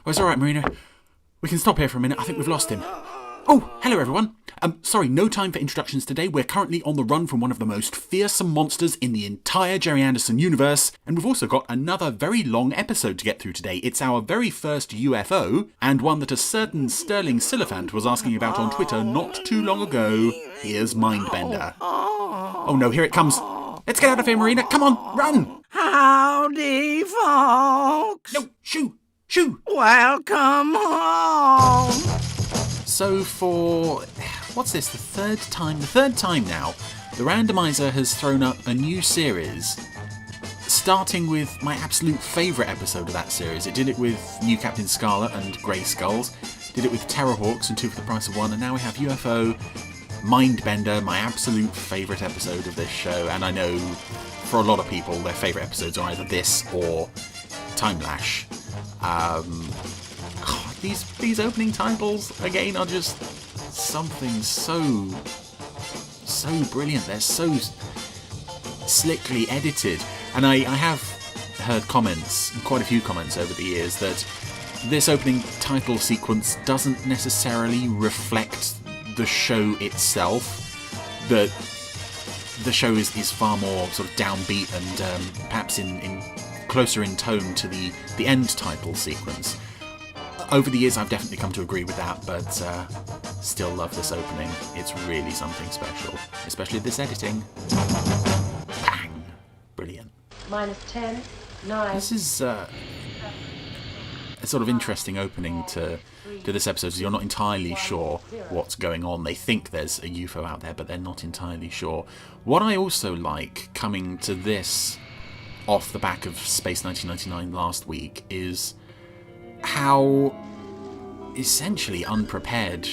Oh, it's all right, Marina. We can stop here for a minute. I think we've lost him. Oh, hello, everyone. Sorry, no time for introductions today. We're currently on the run from one of the most fearsome monsters in the entire Jerry Anderson universe, and we've also got another very long episode to get through today. It's our very first UFO, and one that a certain Sterling Sylophant was asking about on Twitter not too long ago. Here's Mindbender. Oh no, here it comes. Let's get out of here, Marina. Come on, run! Howdy, folks. No, shoo! Welcome home. So for, what's this, the third time now, the Randomiser has thrown up a new series, starting with my absolute favourite episode of that series. It did it with New Captain Scarlet and Grey Skulls, did it with Terrorhawks and Two for the Price of One, and now we have UFO, Mindbender, my absolute favourite episode of this show, and I know for a lot of people their favourite episodes are either this or Time Lash. These opening titles, again, are just something so brilliant. They're so slickly edited. And I have heard comments, quite a few comments over the years, that this opening title sequence doesn't necessarily reflect the show itself. That the show is far more sort of downbeat and perhaps in closer in tone to the end title sequence. Over the years, I've definitely come to agree with that, but still love this opening. It's really something special, especially this editing. Bang! Brilliant. -10, 9. This is a sort of interesting opening to this episode. You're not entirely sure what's going on. They think there's a UFO out there, but they're not entirely sure. What I also like coming to this off the back of Space 1999 last week is how essentially unprepared,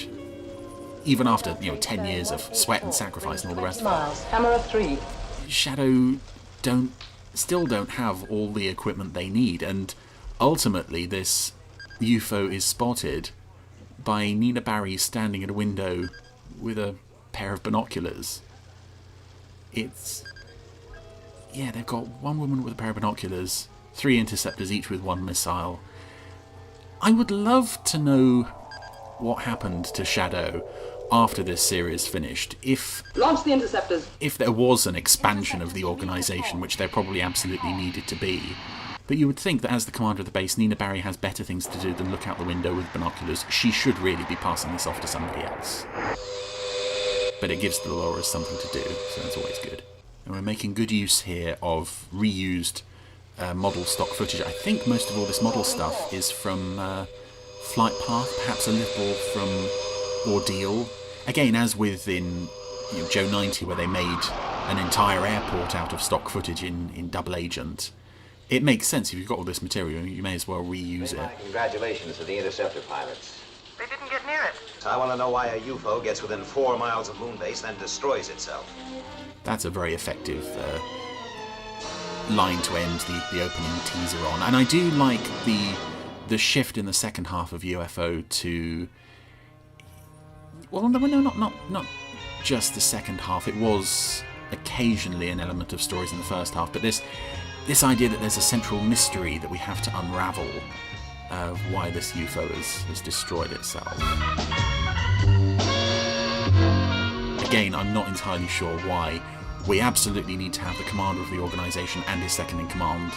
even after 10 years of sweat and sacrifice and all the rest of it, Camera 3. SHADO still don't have all the equipment they need, and ultimately this UFO is spotted by Nina Barry standing at a window with a pair of binoculars. They've got one woman with a pair of binoculars, 3 interceptors, each with 1 missile. I would love to know what happened to SHADO after this series finished. Launch the interceptors. If there was an expansion of the organisation, which there probably absolutely needed to be. But you would think that as the commander of the base, Nina Barry has better things to do than look out the window with binoculars. She should really be passing this off to somebody else. But it gives the Dolores something to do, so that's always good. And we're making good use here of reused model stock footage. I think most of all this model stuff is from Flight Path, perhaps a little from Ordeal. Again, as with in Joe 90, where they made an entire airport out of stock footage in Double Agent. It makes sense. If you've got all this material, you may as well reuse it. Congratulations to the interceptor pilots. They didn't get near it. I want to know why a UFO gets within 4 miles of Moonbase, then destroys itself. That's a very effective line to end the opening teaser on. And I do like the shift in the second half of UFO to... Well, no, not just the second half. It was occasionally an element of stories in the first half, but this idea that there's a central mystery that we have to unravel of why this UFO has destroyed itself. Again, I'm not entirely sure why. We absolutely need to have the commander of the organisation and his second-in-command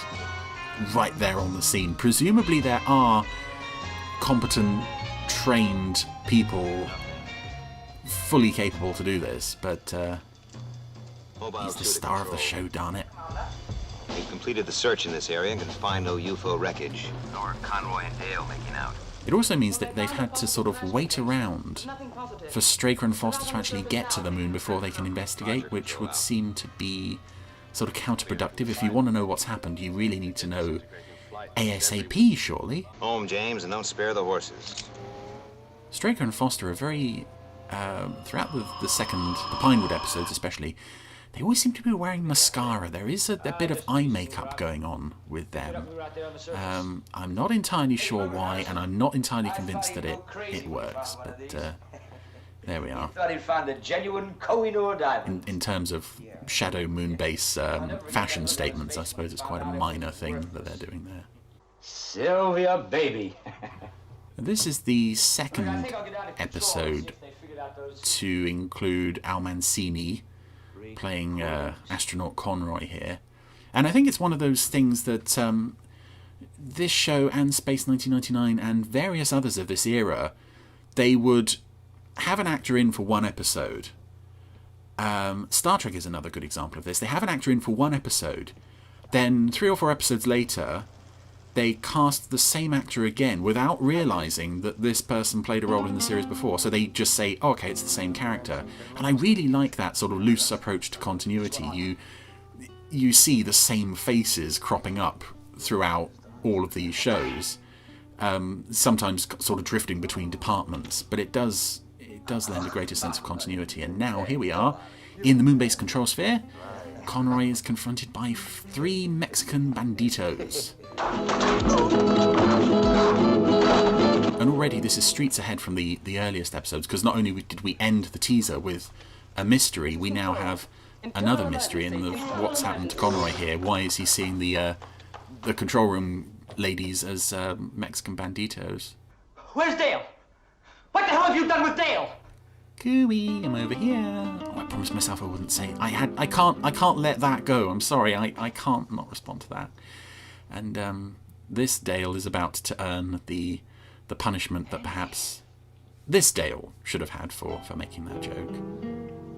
right there on the scene. Presumably there are competent, trained people fully capable to do this, but he's the star of the show, darn it. We've completed the search in this area and can find no UFO wreckage. Nor Conroy and Dale making out. It also means that they've had to sort of wait around for Straker and Foster to actually get to the moon before they can investigate, which would seem to be sort of counterproductive. If you want to know what's happened, you really need to know ASAP, surely. Home, James, and don't spare the horses. Straker and Foster are very... throughout the Pinewood episodes especially, they always seem to be wearing mascara. There is a bit of eye makeup going on with them. I'm not entirely sure why, and I'm not entirely convinced that it works, but there we are. In terms of SHADO Moonbase fashion statements, I suppose it's quite a minor thing that they're doing there. Sylvia, baby. This is the second episode to include Al Mancini playing astronaut Conroy here. And I think it's one of those things that this show and Space 1999 and various others of this era, they would have an actor in for one episode. Star Trek is another good example of this. They have an actor in for one episode, then 3 or 4 episodes later, they cast the same actor again without realising that this person played a role in the series before. So they just say, oh, okay, it's the same character. And I really like that sort of loose approach to continuity. You see the same faces cropping up throughout all of these shows, sometimes sort of drifting between departments, but it does lend a greater sense of continuity. And now here we are in the moon-based control sphere. Conroy is confronted by 3 Mexican banditos. And already this is streets ahead from the earliest episodes, because not only did we end the teaser with a mystery, we now have another mystery in what's happened to Conroy here. Why is he seeing the control room ladies as Mexican banditos? Where's Dale? What the hell have you done with Dale? Cooey, I'm over here. Oh, I promised myself I wouldn't say. I can't let that go. I'm sorry. I can't not respond to that. And this Dale is about to earn the punishment that perhaps this Dale should have had for making that joke.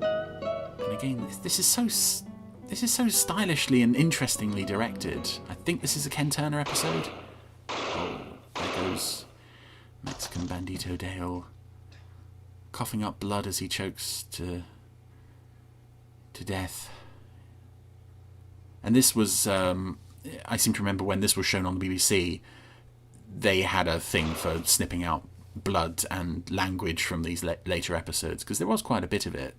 And again, this is so stylishly and interestingly directed. I think this is a Ken Turner episode. Oh, there goes Mexican Bandito Dale, coughing up blood as he chokes to death. And this was, I seem to remember when this was shown on the BBC, they had a thing for snipping out blood and language from these later episodes, because there was quite a bit of it.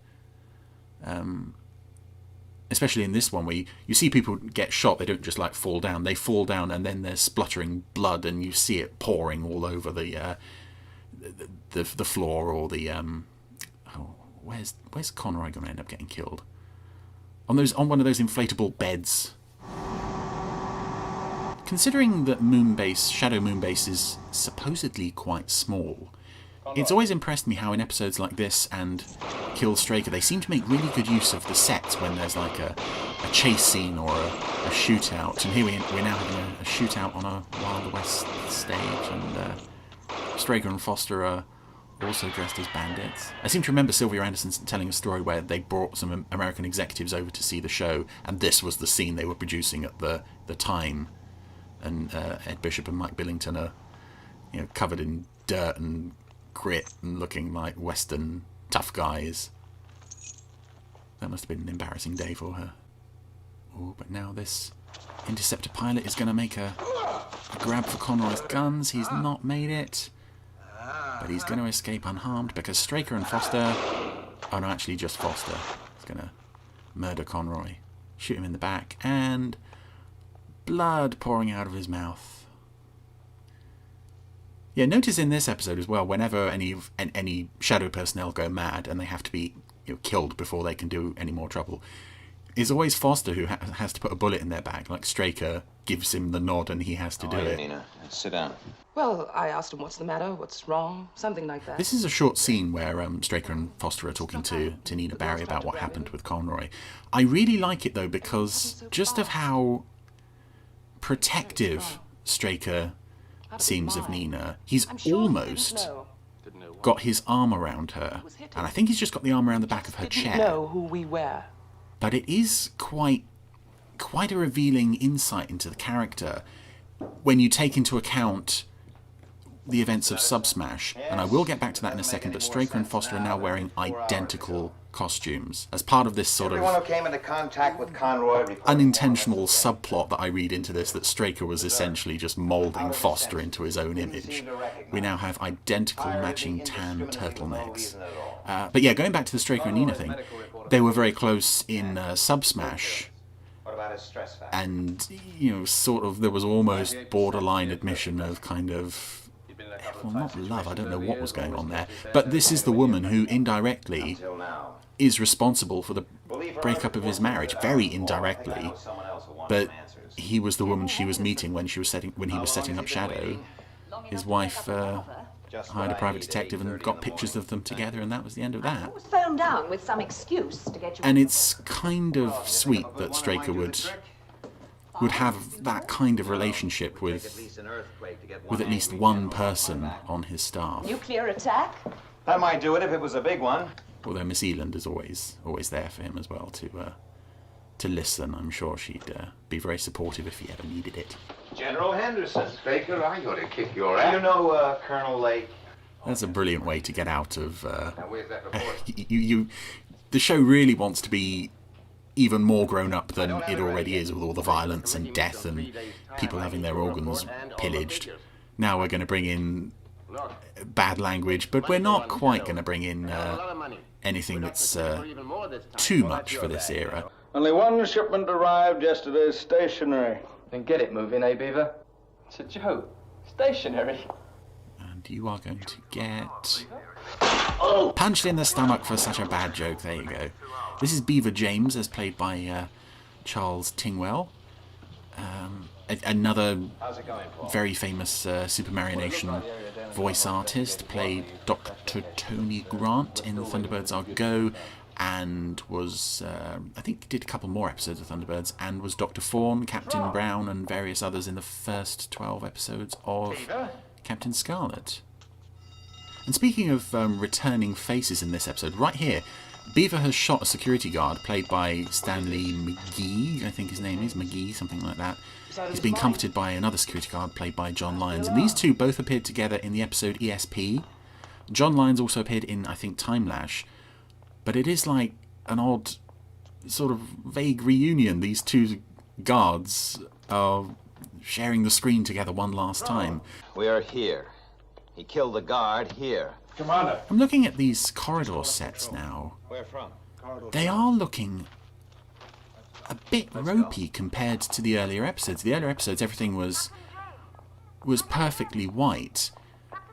Especially in this one, where you see people get shot, they don't just like fall down. They fall down and then there's spluttering blood, and you see it pouring all over the floor, or the where's Conroy going to end up getting killed? On one of those inflatable beds. Considering that Shadow Moonbase is supposedly quite small, it's always impressed me how in episodes like this and Kill Straker, they seem to make really good use of the sets when there's like a chase scene or a shootout. And here we're now having a shootout on a Wild West stage, and Straker and Foster are also dressed as bandits. I seem to remember Sylvia Anderson telling a story where they brought some American executives over to see the show, and this was the scene they were producing at the time. And Ed Bishop and Mike Billington are, covered in dirt and grit and looking like Western tough guys. That must have been an embarrassing day for her. Oh, but now this interceptor pilot is going to make a grab for Conroy's guns. He's not made it, but he's going to escape unharmed because Straker and Foster... Oh no, actually just Foster is going to murder Conroy. Shoot him in the back, and blood pouring out of his mouth. Yeah, notice in this episode as well, whenever any Shadow personnel go mad and they have to be killed before they can do any more trouble, it's always Foster who has to put a bullet in their back. Like Straker gives him the nod and he has to do it. Nina, sit down. Well, I asked him what's the matter, what's wrong, something like that. This is a short scene where Straker and Foster are talking to Nina Barry about what happened with Conroy. I really like it though, because just of how protective Straker seems of Nina. He's almost got his arm around her, and I think he's just got the arm around the back of her chair. Know who we were. But it is quite a revealing insight into the character when you take into account the events of Subsmash, and I will get back to that in a second, but Straker and Foster are now wearing identical costumes as part of this sort of Everyone who came into contact with Conroy unintentional subplot that I read into this, that Straker was essentially just moulding Foster into his own image. We now have identical matching tan turtlenecks. But yeah, going back to the Straker and Nina thing, they were very close in Subsmash, and sort of there was almost borderline admission of kind of, well, not love, I don't know what was going on there, but this is the woman who indirectly is responsible for the breakup of his marriage, very indirectly, but he was the woman she was meeting when he was setting up SHADO. His wife hired a private detective and got pictures of them together, and that was the end of that. Was phoned down with some excuse to get you. And it's kind of sweet that Straker would have that kind of relationship with at least one person on his staff. Nuclear attack? That might do it if it was a big one. Although Miss Eland is always there for him as well to listen. I'm sure she'd be very supportive if he ever needed it. General Henderson. Straker, I ought to kick your ass. You know Colonel Lake? That's a brilliant way to get out of. Now, where's that report? The show really wants to be even more grown up than it already is, with all the violence and death and people having their organs pillaged. Now we're going to bring in bad language, but we're not quite going to bring in anything that's too much for this era. Only one shipment arrived yesterday, stationary. Then get it moving, eh, Beaver? It's a joke. Stationary. And you are going to get punched in the stomach for such a bad joke. There you go. This is Beaver James, as played by Charles Tingwell. Another very famous Super Mario Nation voice artist, played Dr. Tony Grant in Thunderbirds Are Go, and was, I think, did a couple more episodes of Thunderbirds, and was Dr. Fawn, Captain Brown, and various others in the first 12 episodes of Captain Scarlet. And speaking of returning faces in this episode, right here, Beaver has shot a security guard, played by Stanley McGee, I think his name is, McGee, something like that. He's been comforted by another security guard, played by John Lyons. And these two both appeared together in the episode ESP. John Lyons also appeared in, I think, Time Lash. But it is like an odd, sort of vague reunion. These two guards are sharing the screen together one last time. We are here. He killed the guard here. Commander. I'm looking at these corridor sets now. Where from? They are looking a bit ropey compared to the earlier episodes. The earlier episodes, everything was perfectly white.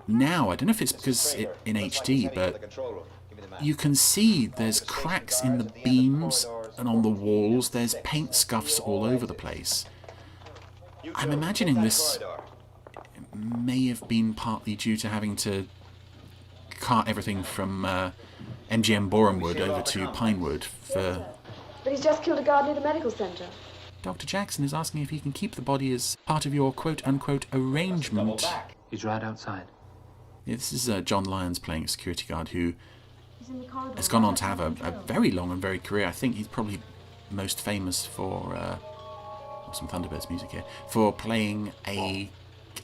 Now, I don't know if it's because it's in HD, but you can see there's cracks in the beams and on the walls. There's paint scuffs all over the place. I'm imagining this may have been partly due to having to cart everything from MGM Borehamwood over to Pinewood for... But he's just killed a guard near the medical centre. Dr. Jackson is asking if he can keep the body as part of your quote-unquote arrangement. He's right outside. Yeah, this is John Lyons playing a security guard who has gone on to have a very long and varied career. I think he's probably most famous for some Thunderbirds music here, for playing a...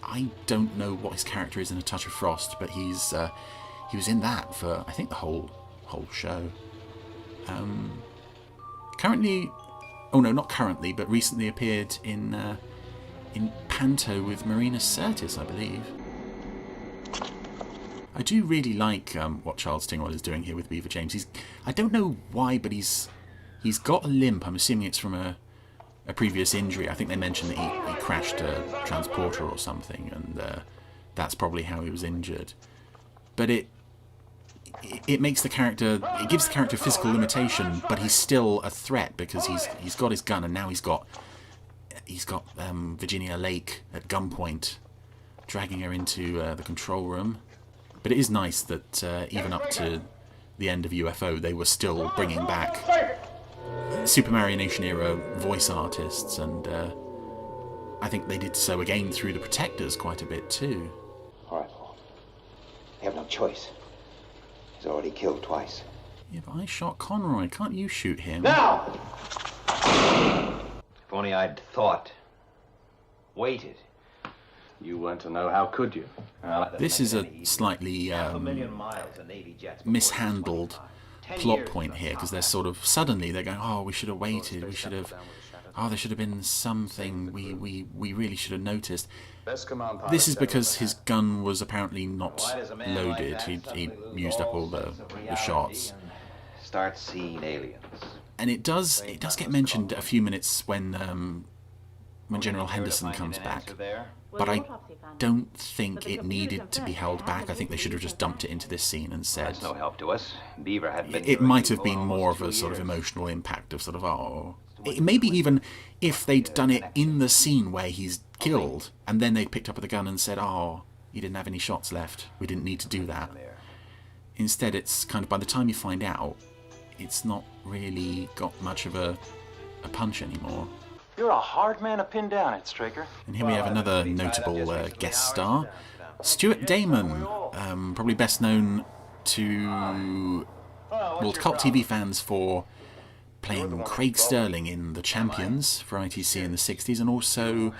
I don't know what his character is in A Touch of Frost, but he was in that for, I think, the whole show. Currently, oh no, not currently, but recently appeared in Panto with Marina Sirtis, I believe. I do really like what Charles Tingwell is doing here with Beaver James. I don't know why, but he's got a limp. I'm assuming it's from a previous injury. I think they mentioned that he crashed a transporter or something, and that's probably how he was injured. But it makes the character, it gives the character physical limitation, but he's still a threat because he's got his gun, and now he's got Virginia Lake at gunpoint, dragging her into the control room. But it is nice that even up to the end of UFO, they were still bringing back Super Mario Nation era voice artists, and I think they did so again through the Protectors quite a bit too. All right, Paul. You have no choice. He's already killed twice. Yeah, but I shot Conroy. Can't you shoot him? Now! If only I'd thought. Waited. You weren't to know, how could you? This is a slightly mishandled plot point here, because they're sort of suddenly they're going, oh, we should have waited, there should have been something we really should have noticed. This is because his gun was apparently not loaded. He used up all the shots. Start seeing aliens. And it does get mentioned a few minutes when General Henderson comes back. But I don't think it needed to be held back. I think they should have just dumped it into this scene and said... That's no help to us. Beaver had been... It might have been more of a sort of emotional impact of sort of, oh... Maybe even if they'd done it in the scene where he's killed, and then they picked up the gun and said, oh, he didn't have any shots left. We didn't need to do that. Instead, it's kind of, by the time you find out, it's not really got much of a punch anymore. You're a hard man to pin down, Ed Straker. And here we have another notable guest star, Stuart Damon, probably best known to cult TV fans for playing Craig Sterling in The Champions for ITC in the 60s, and also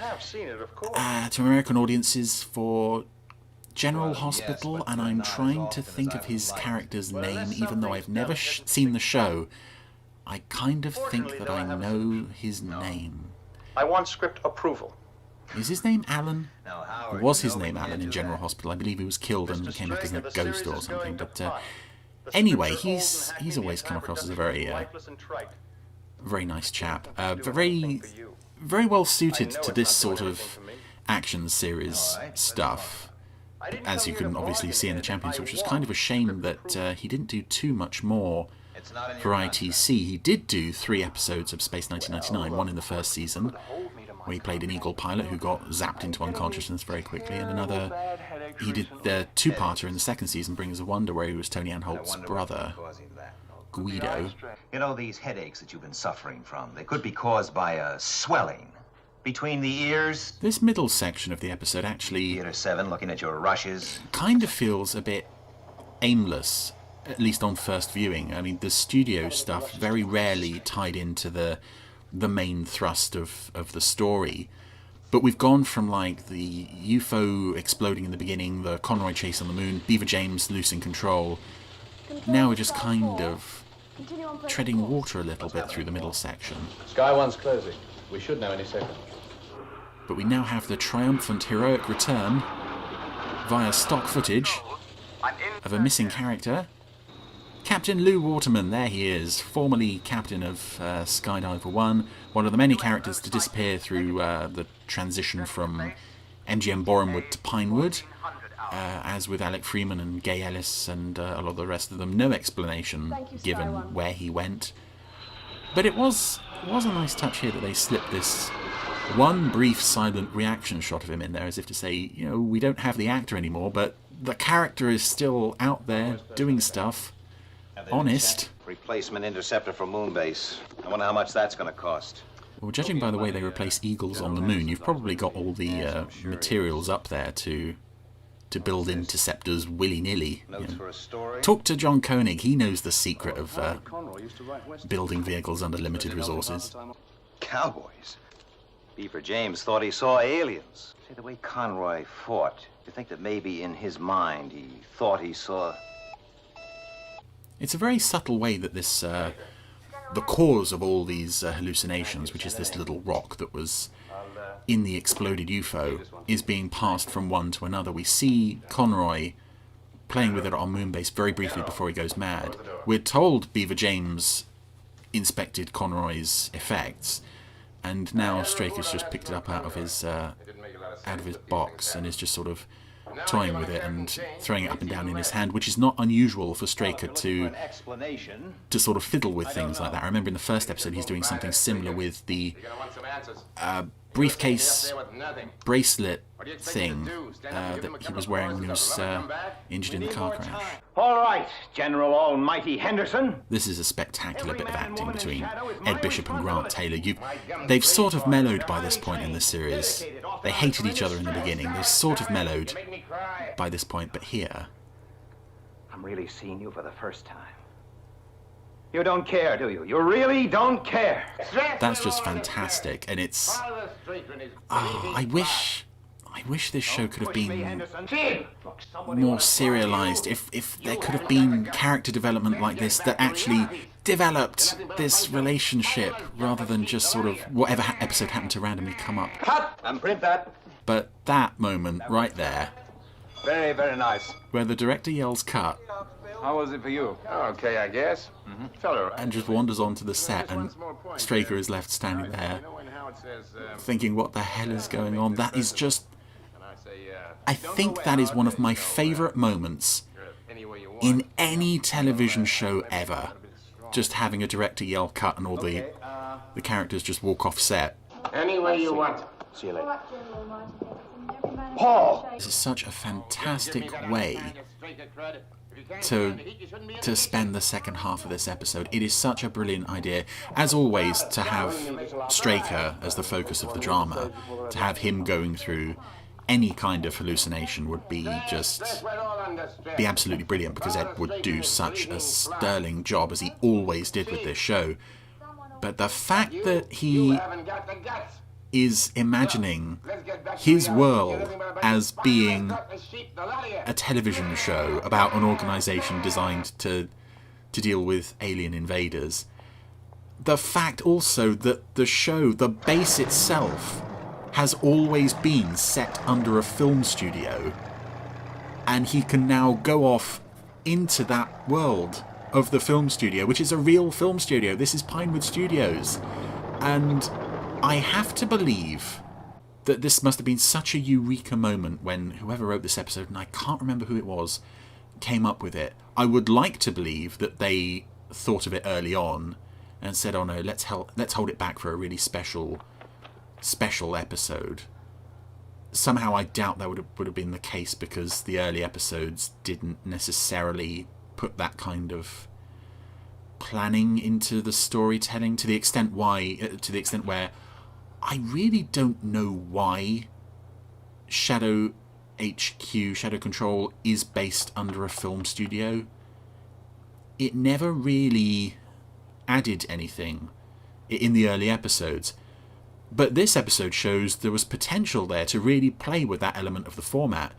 to American audiences for General Hospital, and I'm trying to think of his character's name, even though I've never seen the show. I kind of think that I know his name. I want script approval. Is his name Alan? Or was his name Alan in General Hospital? I believe he was killed and came back as a ghost or something. But anyway, he's always come across as a very nice chap. Very well suited to this sort of action series stuff, as you can obviously see in The Champions, which was kind of a shame that he didn't do too much more for ITC. He did do 3 episodes of Space 1999, one in the first season, where he played an Eagle pilot who got zapped into unconsciousness very quickly, and another, he did the 2-parter in the second season, Bringers of Wonder, where he was Tony Ann Holt's brother, Guido. You know, these headaches that you've been suffering from, they could be caused by a swelling between the ears. This middle section of the episode actually Theater 7, looking at your rushes. kind of feels a bit aimless, at least on first viewing. I mean, the studio stuff very rarely tied into the main thrust of the story. But we've gone from like the UFO exploding in the beginning, the Conroy chase on the moon, Beaver James losing control. Now we're just kind of treading water a little bit through the middle section. Sky 1's closing. We should know any second. But we now have the triumphant heroic return via stock footage of a missing character. Captain Lou Waterman, there he is, formerly captain of Skydiver 1, one of the many characters to disappear through the transition from MGM Borehamwood to Pinewood. As with Alec Freeman and Gay Ellis and a lot of the rest of them, no explanation given where he went. But it was a nice touch here that they slipped this one brief silent reaction shot of him in there, as if to say, you know, we don't have the actor anymore, but the character is still out there doing stuff. Honest. Replacement interceptor for Moonbase. I wonder how much that's going to cost. Well, judging by the way they replace Eagles on the moon, you've probably got all the materials up there to build interceptors willy-nilly. You know. Talk to John Koenig, he knows the secret of building vehicles under limited resources. Cowboys? Beaver James thought he saw aliens. See, the way Conroy fought, you think that maybe in his mind he thought he saw... It's a very subtle way that this, the cause of all these hallucinations, which is this little rock that was in the exploded UFO, is being passed from one to another. We see Conroy playing with it on Moonbase very briefly before he goes mad. We're told Beaver James inspected Conroy's effects, and now Straker's just picked it up out of his box and is just sort of toying with it and throwing it up and down in his hand, which is not unusual for Straker to sort of fiddle with things like that. I remember in the first episode he's doing something similar with the briefcase bracelet thing that he was wearing when he was injured in the car crash. All right, General Almighty Henderson. This is a spectacular bit of acting between Ed Bishop and Grant Taylor. They've sort of mellowed by this point in the series. They hated each other in the beginning. They've sort of mellowed by this point, but here... I'm really seeing you for the first time. You don't care, do you? You really don't care. That's just fantastic, and it's... Oh, I wish this show could have been more serialized. If there could have been character development like this that actually developed this relationship rather than just sort of whatever episode happened to randomly come up. Cut and print that. But that moment right there, Very, very nice. where the director yells cut How was it for you? Okay, I guess. Felt all right. and just wanders onto the set, and Straker is left standing there thinking what the hell is going on. That is just... I think that is one of my favourite moments in any television show ever. Just having a director yell cut and all the characters just walk off set. Any way you want. See you later. Paul! This is such a fantastic way to spend the second half of this episode. It is such a brilliant idea, as always, to have Straker as the focus of the drama. To have him going through any kind of hallucination would be absolutely brilliant, because Ed would do such a sterling job, as he always did with this show. But the fact that he is imagining his world as being a television show about an organisation designed to deal with alien invaders. The fact also that the show, the base itself, has always been set under a film studio, and he can now go off into that world of the film studio, which is a real film studio. This is Pinewood Studios, and I have to believe that this must have been such a eureka moment when whoever wrote this episode, and I can't remember who it was, came up with it. I would like to believe that they thought of it early on and said, oh no, let's hold it back for a really special episode. Somehow I doubt that would have been the case, because the early episodes didn't necessarily put that kind of planning into the storytelling to the extent where I really don't know why Shadow HQ, Shadow Control, is based under a film studio. It never really added anything in the early episodes. But this episode shows there was potential there to really play with that element of the format.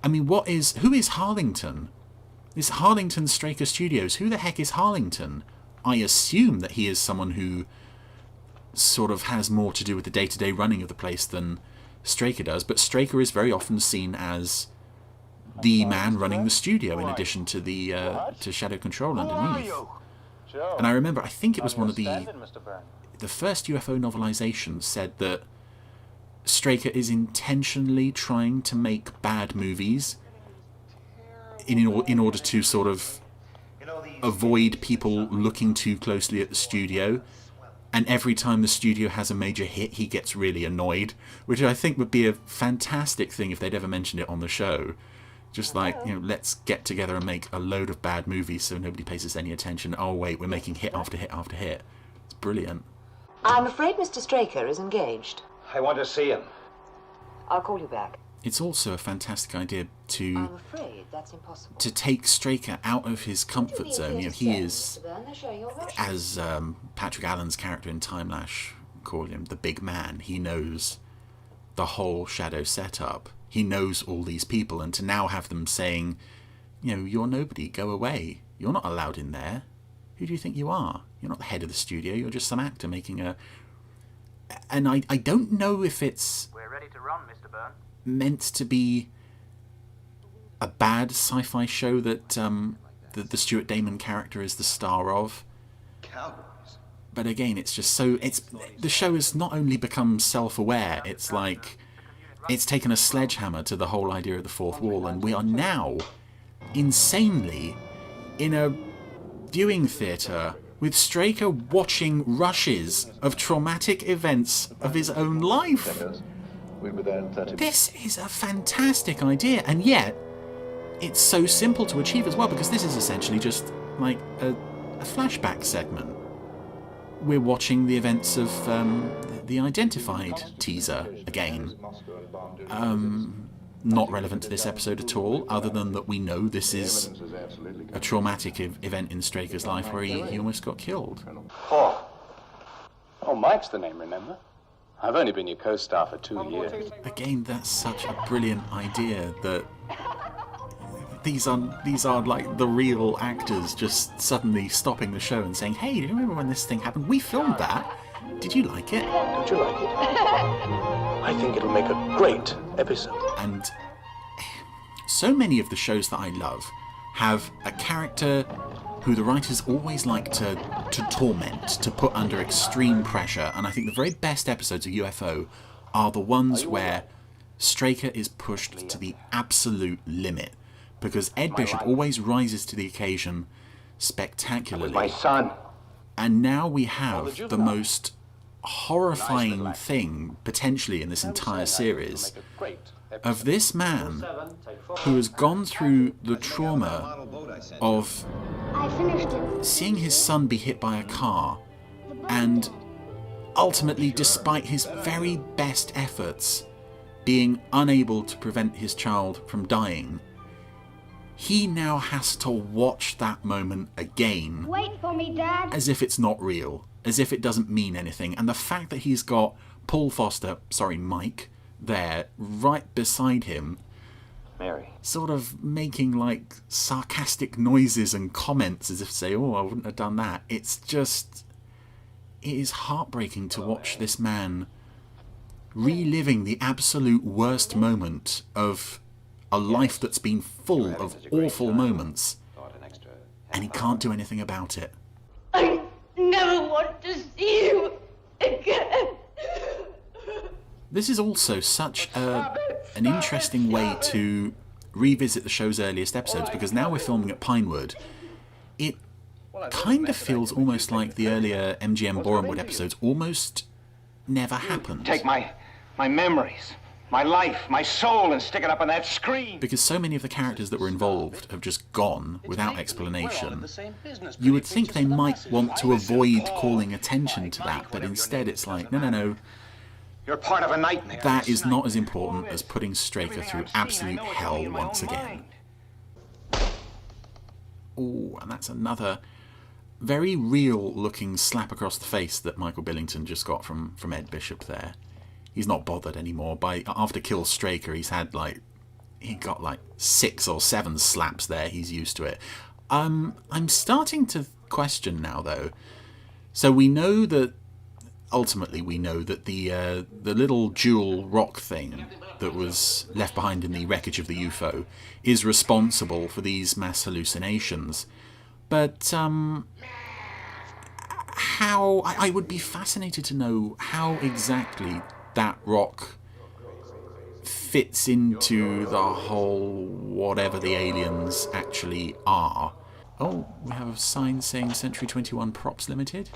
I mean, who is Harlington? This Harlington Straker Studios. Who the heck is Harlington? I assume that he is someone who sort of has more to do with the day-to-day running of the place than Straker does, but Straker is very often seen as the man running the studio in addition to the to Shadow Control underneath. And I remember, I think it was one of the first UFO novelizations said that Straker is intentionally trying to make bad movies in order to sort of avoid people looking too closely at the studio. And every time the studio has a major hit, he gets really annoyed, which I think would be a fantastic thing if they'd ever mentioned it on the show. Just like, let's get together and make a load of bad movies so nobody pays us any attention. Oh wait, we're making hit after hit after hit. It's brilliant. I'm afraid Mr. Straker is engaged. I want to see him. I'll call you back. It's also a fantastic idea I'm afraid that's impossible. to take Straker out of his comfort zone. He is, as Patrick Allen's character in Time Lash called him, the big man. He knows the whole Shadow setup. He knows all these people, and to now have them saying, you're nobody, go away. You're not allowed in there. Who do you think you are? You're not the head of the studio, you're just some actor making a... And I don't know if it's... We're ready to run, Mr. Byrne. Meant to be a bad sci-fi show that the Stuart Damon character is the star of. But again, it's just so... the show has not only become self-aware, it's like... It's taken a sledgehammer to the whole idea of the fourth wall, and we are now, insanely, in a viewing theatre with Straker watching rushes of traumatic events of his own life. This is a fantastic idea, and yet it's so simple to achieve as well, because this is essentially just like a flashback segment. We're watching the events of the Identified teaser again. Not relevant to this episode at all, other than that we know this is a traumatic event in Straker's life where he almost got killed. Paul. Oh, Mike's the name, remember? I've only been your co-star for 2 years. Again, that's such a brilliant idea that these are like the real actors just suddenly stopping the show and saying, hey, do you remember when this thing happened? We filmed that. Did you like it? Did you like it? I think it'll make a great episode. And so many of the shows that I love have a character who the writers always like to torment, to put under extreme pressure. And I think the very best episodes of UFO are the ones where Straker is pushed to the absolute limit. Because Ed Bishop always rises to the occasion spectacularly. My son. And now we have the most horrifying thing, potentially, in this entire series, of this man who has gone through the trauma of seeing his son be hit by a car, and ultimately, despite his very best efforts, being unable to prevent his child from dying, he now has to watch that moment again. Wait for me, Dad. As if it's not real, as if it doesn't mean anything. And the fact that he's got Mike, there, right beside him, Mary, sort of making like sarcastic noises and comments as if to say, oh, I wouldn't have done that. It's just, it is heartbreaking to watch this man reliving the absolute worst moment of a life that's been full of awful moments, and he can't do anything about it. I never want to see you again. This is also such an interesting way to revisit the show's earliest episodes, because now we're filming at Pinewood. It kind of feels almost like the earlier MGM Borehamwood episodes almost never happened. Take my memories, my life, my soul, and stick it up on that screen. Because so many of the characters that were involved have just gone without explanation. You would think they might want to avoid calling attention to that, but instead it's like, no. You're part of a nightmare. That is not as important as putting Straker through absolute hell once again. Oh, and that's another very real-looking slap across the face that Michael Billington just got from Ed Bishop there. He's not bothered anymore. After Kill Straker, he got like 6 or 7 slaps there. He's used to it. I'm starting to question now, though. So ultimately we know that the little jewel rock thing that was left behind in the wreckage of the UFO is responsible for these mass hallucinations. But how... I would be fascinated to know how exactly that rock fits into the whole whatever the aliens actually are. Oh, we have a sign saying Century 21 Props Limited.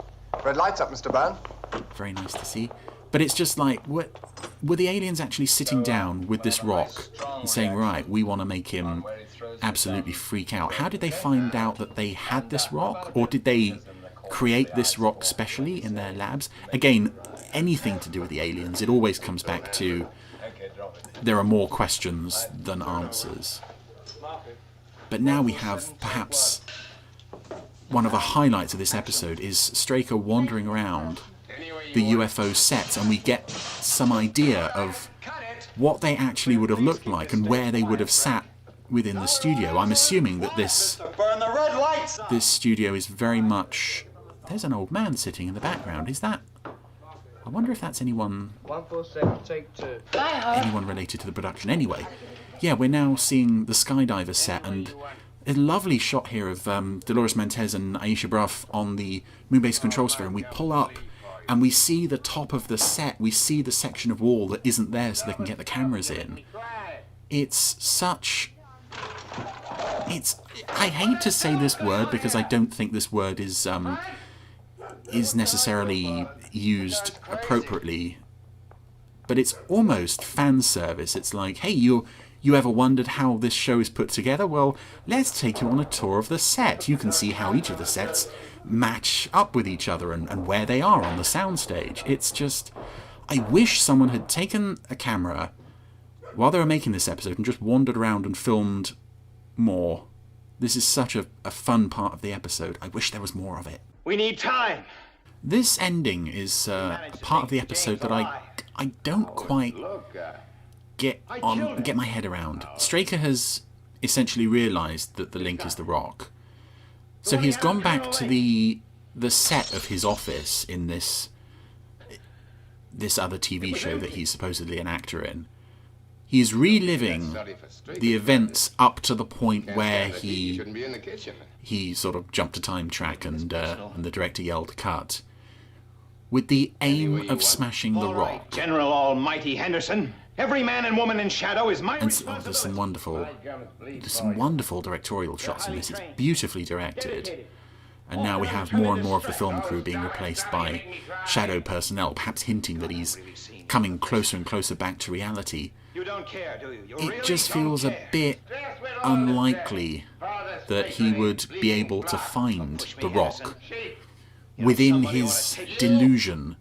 Red lights up, Mr. Brown. Very nice to see. But it's just like, were the aliens actually sitting down with this rock and saying, right, we want to make him absolutely freak out? How did they find out that they had this rock? Or did they create this rock specially in their labs? Again, anything to do with the aliens, it always comes back to there are more questions than answers. But now we have perhaps one of the highlights of this episode is Straker wandering around the UFO set, and we get some idea of what they actually would have looked like and where they would have sat within the studio. I'm assuming that this studio is very much... There's an old man sitting in the background. Is that... I wonder if that's anyone... 147, take 2. Anyone related to the production. Anyway, yeah, we're now seeing the Skydiver set, and a lovely shot here of Dolores Montez and Aisha Bruff on the Moonbase control sphere, and we pull up and we see the top of the set. We see the section of wall that isn't there so they can get the cameras in. It's such... I hate to say this word because I don't think this word is necessarily used appropriately, but it's almost fan service. It's like, hey, you ever wondered how this show is put together? Well, let's take you on a tour of the set. You can see how each of the sets match up with each other and where they are on the soundstage. It's just, I wish someone had taken a camera while they were making this episode and just wandered around and filmed more. This is such a fun part of the episode. I wish there was more of it. We need time. This ending is a part of the episode that I don't quite get my head around. Straker has essentially realised that the link is the rock. So he's gone back to the set of his office in this other TV show that he's supposedly an actor in. He's reliving the events up to the point where he sort of jumped a time track and the director yelled cut, with the aim of smashing the rock. General Almighty Henderson, every man and woman in SHADO is my responsibility. There's some wonderful directorial shots in this. It's beautifully directed. And now we have more and more of the film crew being replaced by SHADO personnel, perhaps hinting that he's coming closer and closer back to reality. It just feels a bit unlikely that he would be able to find the Rock within his delusion.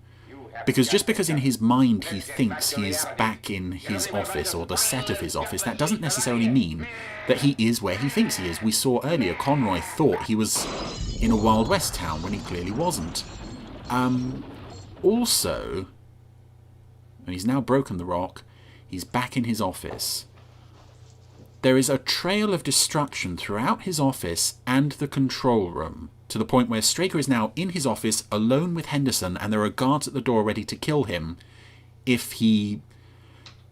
Because just because in his mind he thinks he's back in his office or the set of his office, that doesn't necessarily mean that he is where he thinks he is. We saw earlier Conroy thought he was in a Wild West town when he clearly wasn't. Also, and he's now broken the Rock, he's back in his office. There is a trail of destruction throughout his office and the control room, to the point where Straker is now in his office alone with Henderson, and there are guards at the door ready to kill him if he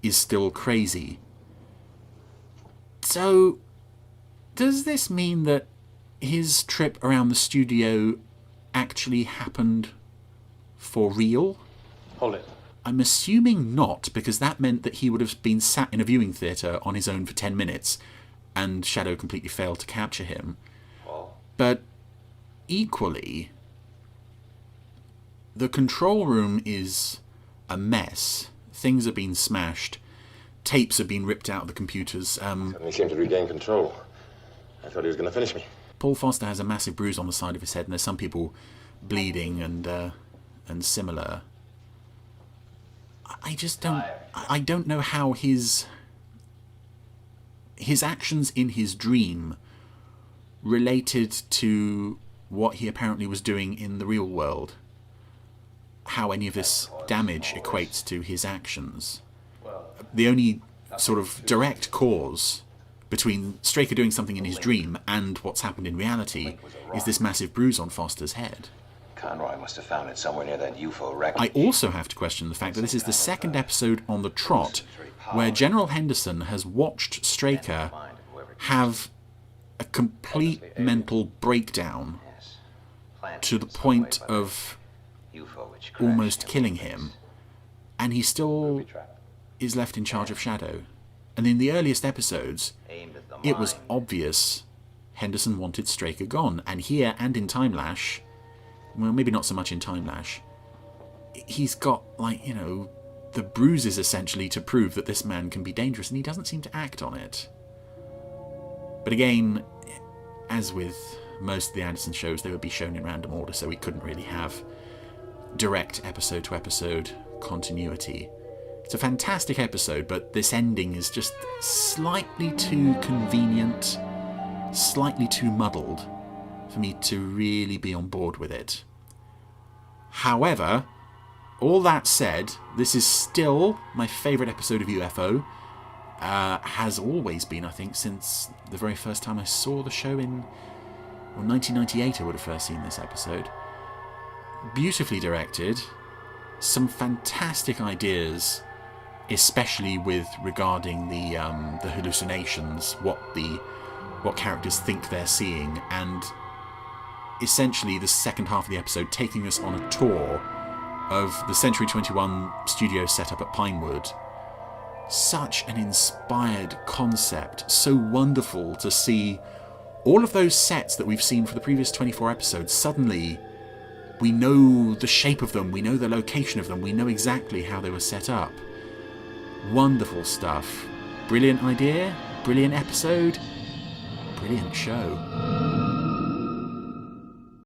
is still crazy. So, does this mean that his trip around the studio actually happened for real? Hold it. I'm assuming not, because that meant that he would have been sat in a viewing theatre on his own for 10 minutes, and SHADO completely failed to capture him. But equally, the control room is a mess. Things have been smashed. Tapes have been ripped out of the computers. Suddenly seemed to regain control. I thought he was going to finish me. Paul Foster has a massive bruise on the side of his head, and there's some people bleeding and similar. I just don't... I don't know how his actions in his dream related to what he apparently was doing in the real world. How any of this damage equates to his actions. The only sort of direct cause between Straker doing something in his dream and what's happened in reality is this massive bruise on Foster's head. Conroy must have found it somewhere near that UFO wreck. I also have to question the fact that this is the second episode on the trot where General Henderson has watched Straker have a complete mental breakdown to the point of almost killing him, and he still is left in charge of SHADO. And in the earliest episodes, it was obvious Henderson wanted Straker gone, and here and in Time Lash, well, maybe not so much in Time Lash, he's got, like, you know, the bruises essentially to prove that this man can be dangerous, and he doesn't seem to act on it. But again, as with most of the Anderson shows, they would be shown in random order, so we couldn't really have direct episode-to-episode continuity. It's a fantastic episode, but this ending is just slightly too convenient, slightly too muddled for me to really be on board with it. However, all that said, this is still my favourite episode of UFO. Has always been, I think, since the very first time I saw the show in 1998 I would have first seen this episode. Beautifully directed, some fantastic ideas, especially with regarding the hallucinations, what characters think they're seeing, and essentially the second half of the episode taking us on a tour of the Century 21 studio setup at Pinewood. Such an inspired concept, so wonderful to see all of those sets that we've seen for the previous 24 episodes. Suddenly we know the shape of them, we know the location of them, we know exactly how they were set up. Wonderful stuff. Brilliant idea, brilliant episode, brilliant show.